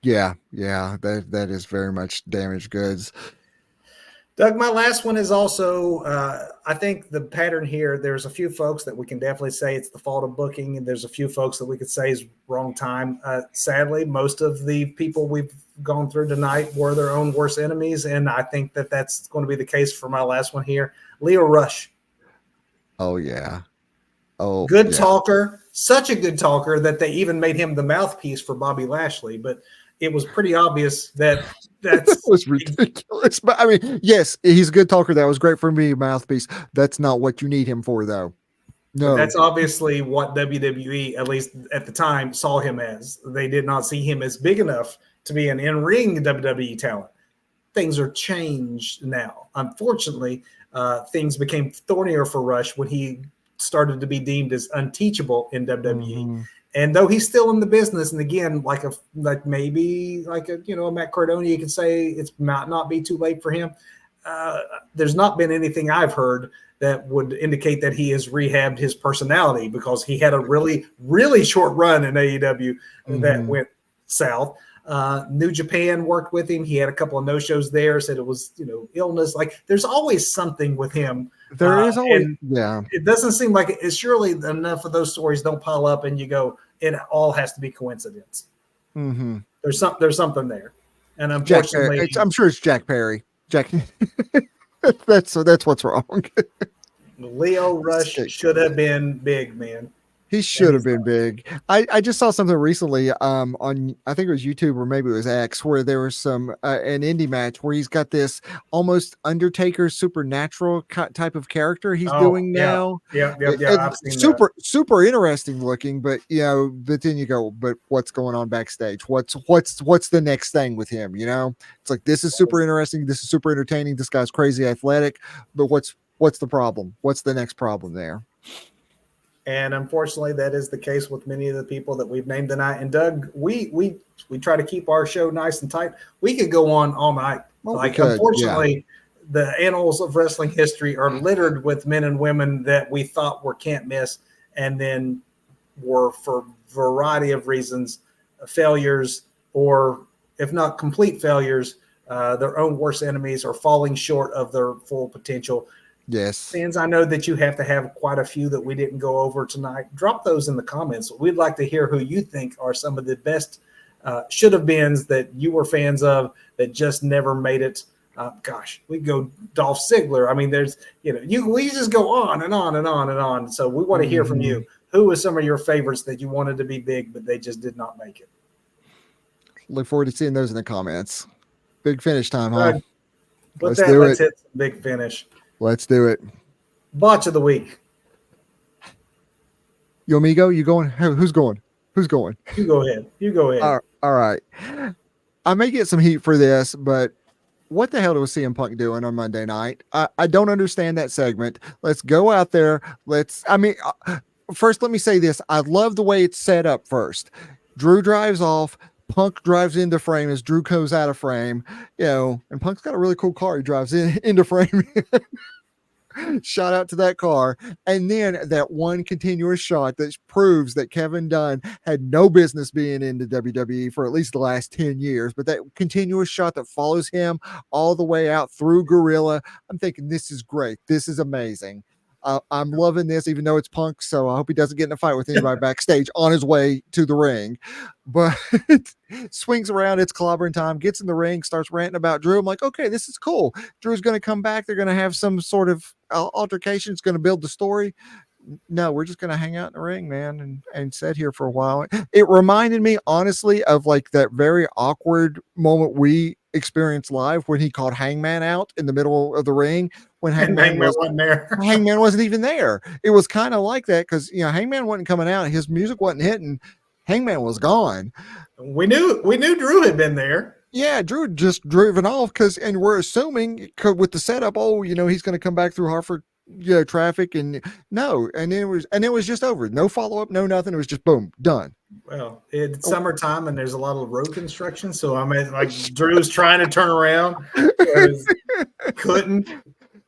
Yeah, that is very much damaged goods. Doug, my last one is also, I think the pattern here, there's a few folks that we can definitely say it's the fault of booking, and there's a few folks that we could say is wrong time. Sadly, most of the people we've gone through tonight were their own worst enemies, and I think that that's going to be the case for my last one here. Leo Rush. Oh, yeah. Good talker, such a good talker that they even made him the mouthpiece for Bobby Lashley, but it was pretty obvious that that was ridiculous. But I mean, yes, he's a good talker. That was great for me, mouthpiece. That's not what you need him for, though. No, but that's obviously what WWE, at least at the time, saw him as. They did not see him as big enough to be an in-ring WWE talent. Things are changed now. Unfortunately, things became thornier for Rush when he started to be deemed as unteachable in WWE. Mm-hmm. And though he's still in the business, and again, maybe a Matt Cardona, you can say it might not be too late for him. There's not been anything I've heard that would indicate that he has rehabbed his personality, because he had a really, really short run in AEW that went south. New Japan worked with him. He had a couple of no-shows there, said it was, illness. Like, there's always something with him. There is always, yeah. It doesn't seem like it's surely enough of those stories don't pile up and you go, it all has to be coincidence. Mm-hmm. There's something there. And unfortunately, I'm sure it's Jack Perry. That's what's wrong. Leo Rush should have been big, man. He should have been big. I just saw something recently on, I think it was YouTube or maybe it was X, where there was an indie match where he's got this almost Undertaker supernatural type of character he's doing now. Yeah. I've seen super interesting looking, but but then you go, but what's going on backstage? What's the next thing with him? It's like, this is super interesting. This is super entertaining. This guy's crazy athletic, but what's the problem? What's the next problem there? And unfortunately, that is the case with many of the people that we've named tonight. And Doug, we try to keep our show nice and tight. We could go on all night. Unfortunately, the annals of wrestling history are littered with men and women that we thought were can't miss, and then were, for a variety of reasons, failures, or if not complete failures, their own worst enemies, or falling short of their full potential. Yes. Fans, I know that you have to have quite a few that we didn't go over tonight. Drop those in the comments. We'd like to hear who you think are some of the best should have beens that you were fans of that just never made it. We go Dolph Ziggler. I mean, there's, we just go on and on and on and on. So we want to hear from you. Who are some of your favorites that you wanted to be big, but they just did not make it? Look forward to seeing those in the comments. Big finish time, huh? Let's hit some big finish. Let's do it. Botch of the week. Yo, amigo, you going? Who's going? You go ahead. All right. I may get some heat for this, but what the hell was CM Punk doing on Monday night? I don't understand that segment. Let's go out there. First, let me say this. I love the way it's set up first. Drew drives off. Punk drives into frame as Drew goes out of frame, and Punk's got a really cool car. He drives into frame. Shout out to that car. And then that one continuous shot that proves that Kevin Dunn had no business being in the WWE for at least the last 10 years. But that continuous shot that follows him all the way out through Gorilla, I'm thinking, this is great. This is amazing. I'm loving this, even though it's Punk. So I hope he doesn't get in a fight with anybody backstage on his way to the ring. But swings around, it's clobbering time, gets in the ring, starts ranting about Drew. I'm like, okay, this is cool. Drew's going to come back. They're going to have some sort of altercation. It's going to build the story. No, we're just going to hang out in the ring, man, and sit here for a while. It reminded me, honestly, of like that very awkward moment we experienced live when he called Hangman out in the middle of the ring when Hangman wasn't there. Hangman wasn't even there. It was kind of like that because Hangman wasn't coming out, his music wasn't hitting. Hangman was gone. We knew Drew had been there. Yeah, Drew just driven off and we're assuming with the setup, he's going to come back through Hartford, traffic, and no, and it was just over. No follow up, no nothing. It was just boom, done. Well, it's Oh. summertime and there's a lot of road construction, so I mean, like Drew's trying to turn around, couldn't.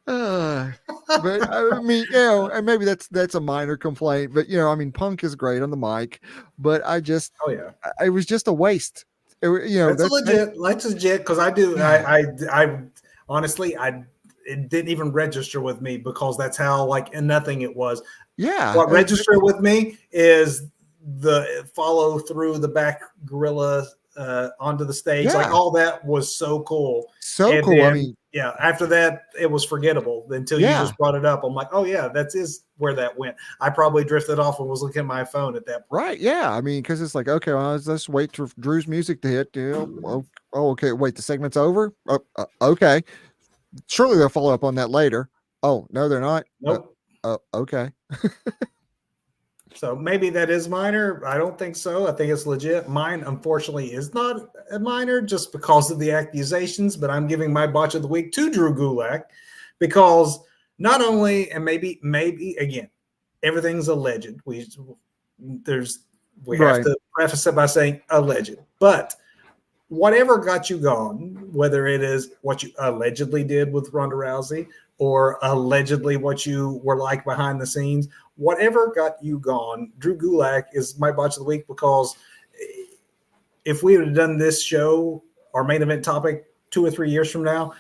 But I mean, and maybe that's a minor complaint, but I mean, Punk is great on the mic, but Oh yeah, it was just a waste. that's a That legit. That's legit because I do. yeah, I honestly, it didn't even register with me because that's how like nothing it was. yeah, What registered with me is the follow through the back gorilla onto the stage. Like yeah, all that was so cool. so And cool. I then mean, yeah, after that it was forgettable until you yeah. just brought it up. I'm like, oh yeah, that is where that went. I probably drifted off and was looking at my phone at that point. Right. Yeah. I mean, because it's like, okay, well, let's wait for Drew's music to hit. Okay. Wait, the segment's over. Okay. Surely they'll follow up on that later. Oh no, they're not. Nope. Okay. So maybe that is minor. I don't think so. I think it's legit. Mine, unfortunately, is not a minor just because of the accusations. But I'm giving my botch of the week to Drew Gulak because not only, and maybe again, everything's alleged. We have Right. to preface it by saying alleged, but whatever got you gone, whether it is what you allegedly did with Ronda Rousey or allegedly what you were like behind the scenes, whatever got you gone, Drew Gulak is my botch of the week because if we would have done this show, our main event topic 2 or 3 years from now,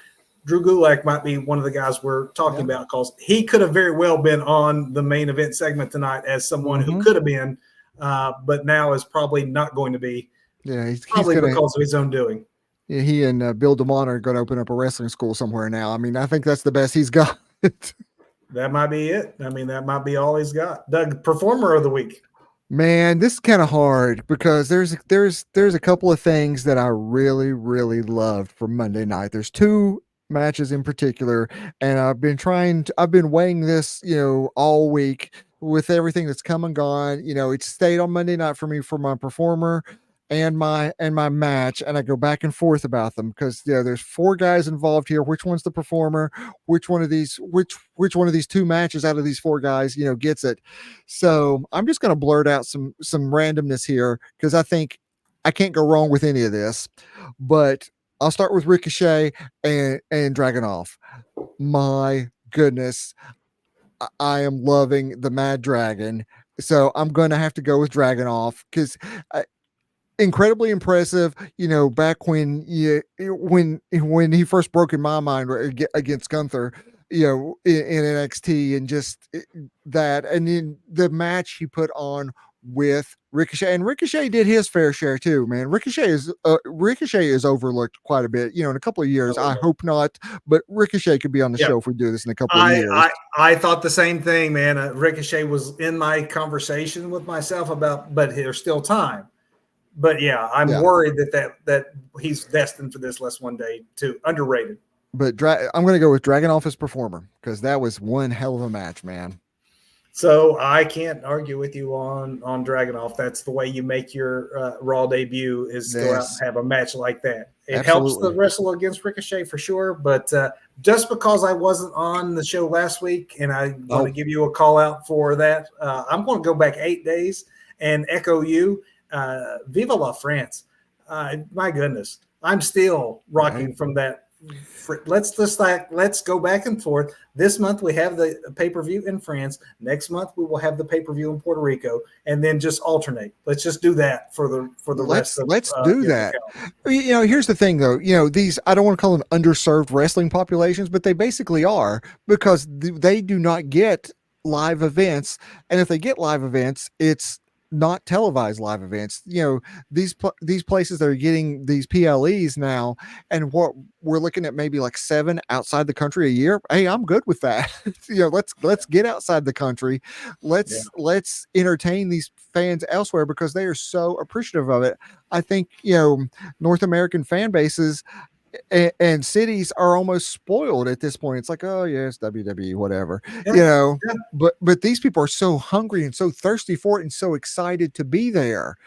Drew Gulak might be one of the guys we're talking about because he could have very well been on the main event segment tonight as someone who could have been, but now is probably not going to be. Yeah, he's Probably gonna. because of his own doing. Yeah, he and Bill DeMont are going to open up a wrestling school somewhere now. I mean, I think that's the best he's got. That might be it. I mean, that might be all he's got. Doug, performer of the week. Man, this is kind of hard because there's a couple of things that I really really loved from Monday night. There's two matches in particular, and I've been weighing this, all week with everything that's come and gone. It stayed on Monday night for me for my performer and my match, and I go back and forth about them because there's four guys involved here. Which one's the performer? Which one of these two matches out of these four guys gets it? So I'm just going to blurt out some randomness here because I think I can't go wrong with any of this. But I'll start with Ricochet and Dragunov. My goodness, I am loving the Mad Dragon. So I'm going to have to go with Dragunov because incredibly impressive. Back when he first broke in my mind against Gunther, in NXT, and just that, and then the match he put on with Ricochet, and Ricochet did his fair share too, man. Ricochet is overlooked quite a bit. In a couple of years, I hope not, but Ricochet could be on the show if we do this in a couple of years. I thought the same thing, man. Ricochet was in my conversation with myself about, but there's still time. But yeah, I'm worried that he's destined for this less one day too. Underrated. But I'm going to go with Dragunov as performer because that was one hell of a match, man. So I can't argue with you on Dragunov. That's the way you make your Raw debut is go out and have a match like that. It helps the wrestle against Ricochet for sure. But just because I wasn't on the show last week and I want to give you a call out for that, I'm going to go back 8 days and echo you. Viva la France. My goodness. I'm still rocking from that. Let's go back and forth. This month we have the pay-per-view in France. Next month we will have the pay-per-view in Puerto Rico, and then just alternate. Let's just do that for the rest of. Let's do that. Here's the thing, though. These, I don't want to call them underserved wrestling populations, but they basically are, because they do not get live events, and if they get live events, it's not televised live events. These places that are getting these PLEs now, and what we're looking at, maybe like 7 outside the country a year. Hey, I'm good with that. Let's get outside the country. Let's entertain these fans elsewhere because they are so appreciative of it. I think North American fan bases, and cities are almost spoiled at this point. It's like, oh yes, WWE, whatever, Yeah, yeah. But these people are so hungry and so thirsty for it and so excited to be there.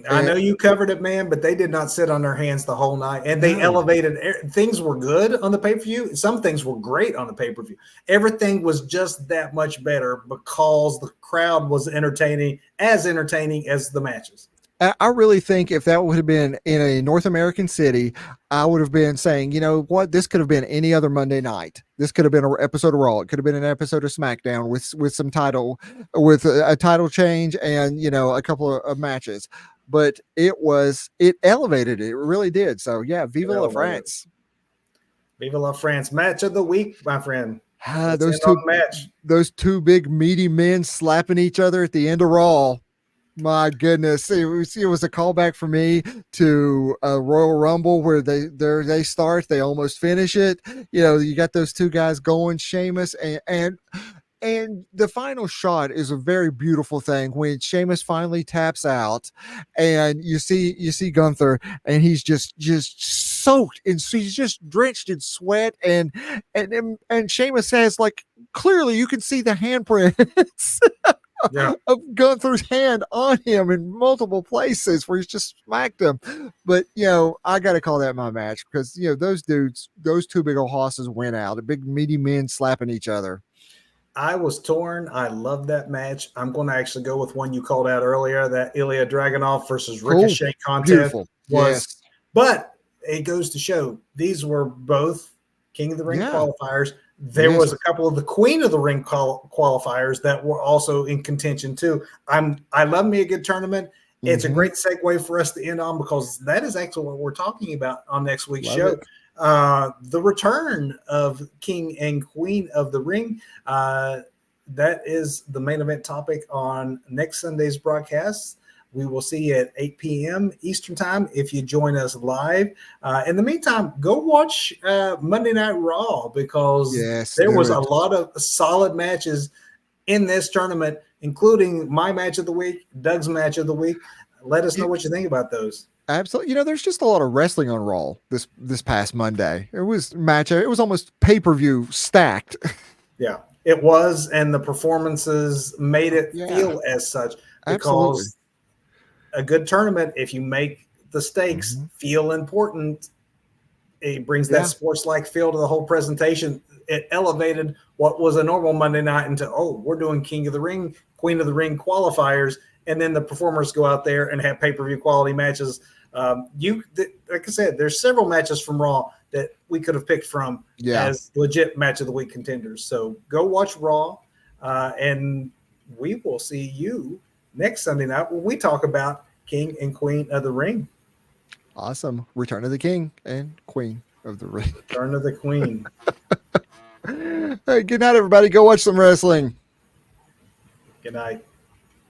I And know you covered it, man, but they did not sit on their hands the whole night, and they no, elevated. Things were good on the pay per view. Some things were great on the pay per view. Everything was just that much better because the crowd was entertaining as the matches. I really think if that would have been in a North American city, I would have been saying, you know what, this could have been any other Monday night. This could have been an episode of Raw. It could have been an episode of SmackDown with some title, with a title change and a couple of matches. But it elevated it. It really did. So yeah, Viva la France. Viva la France match of the week, my friend. Ah, Let's end on the match. those two big meaty men slapping each other at the end of Raw. My goodness, it was a callback for me to a Royal Rumble where they start, they almost finish it. You got those two guys going, Sheamus and the final shot is a very beautiful thing when Sheamus finally taps out, and you see Gunther, and he's just soaked, and he's just drenched in sweat, and Sheamus says, like, clearly you can see the handprints Yeah. of Gunther's hand on him in multiple places where he's just smacked him. But I got to call that my match because those dudes, those two big old hosses went out, the big meaty men slapping each other. I was torn. I love that match. I'm going to actually go with one you called out earlier, that Ilya Dragunov versus Ricochet contest. Beautiful. Was, yes. But it goes to show these were both King of the Ring qualifiers. There Yes. was a couple of the Queen of the Ring qualifiers that were also in contention too. I love me a good tournament. It's a great segue for us to end on because that is actually what we're talking about on next week's show. The return of King and Queen of the Ring. That is the main event topic on next Sunday's broadcast. We will see you at 8 p.m. Eastern time if you join us live. In the meantime, go watch Monday Night Raw because there was a lot of solid matches in this tournament, including my match of the week, Doug's match of the week. Let us know what you think about those. Absolutely. There's just a lot of wrestling on Raw this past Monday. It was almost pay-per-view stacked. Yeah, it was, and the performances made it feel as such because a good tournament, if you make the stakes feel important, it brings that sports-like feel to the whole presentation. It elevated what was a normal Monday night into, we're doing King of the Ring, Queen of the Ring qualifiers, and then the performers go out there and have pay-per-view quality matches. Like I said, there's several matches from Raw that we could have picked from as legit match of the week contenders. So go watch Raw, and we will see you next Sunday night when we talk about King and Queen of the Ring. Awesome. Return of the King and Queen of the Ring. Return of the Queen. All right, good night, everybody. Go watch some wrestling. Good night.